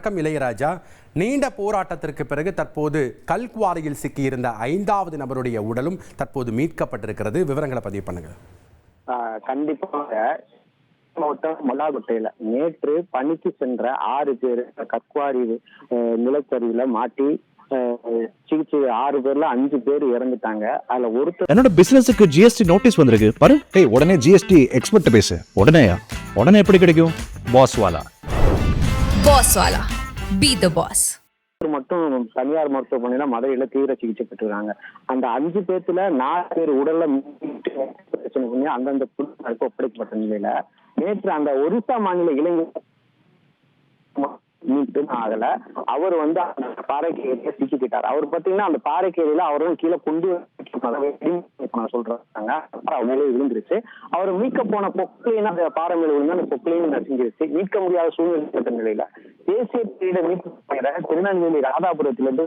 வணக்கம் இளையராஜா. நீண்ட போராட்டத்திற்கு பிறகு தற்போது கல்குவாரியில் சிக்கியிருந்த 5வது நபருடைய உடலும் தற்போது மீட்கப்பட்டிருக்கிறது. விவரங்களை பதிவு பண்ணுங்க. கண்டிப்பாக மாவட்டம் மல்லாகுட்டையில நேற்று பணிக்கு சென்ற 6 பேர் கல்குவாரி நிலச்சரிவுல மாட்டி சிகிச்சை 6 பேர்ல 5 பேர் இறந்துட்டாங்க. அதுல ஒருத்தர் என்னோட பிசினஸுக்கு ஜிஎஸ்டி நோட்டீஸ் வந்திருக்கு பாரு. டேய் உடனே ஜிஎஸ்டி எக்ஸ்பர்ட் பேசு. உடனே எப்படி கிடைக்கும்? பாஸ்வாலா பி தி பாஸ். மட்டும் தனியார் மருத்துவமனையில மதுரையில தீவிர சிகிச்சை பெற்றுறாங்க. அந்த 5 பேர்த்துல 4 பேர் உடல்ல பிரச்சனை பண்ணி அந்தந்த குழுக்களுக்கு ஒப்படைக்கப்பட்ட நிலையில நேற்று அந்த ஒரிசா மாநில இளைஞர் ஆகல. அவர் அந்த பாறைக்கேரியில சிக்கிக்கிட்டார். அவர் பாத்தீங்கன்னா அந்த பாறைக்கேரியில அவரும் கீழே கொண்டு சொல்றாங்க. மேலே விழுந்துருச்சு. அவர் மீட்க போன பொக்கலையும் அந்த பாறை மேல விழுந்து அந்த பொக்கலையும் நசுங்கிருச்சு. மீட்க முடியாத சூழ்நிலை நிலையில தேசிய பேரிடர் மீட்பு பணியில திருநெல்வேலி ராதாபுரத்திலிருந்து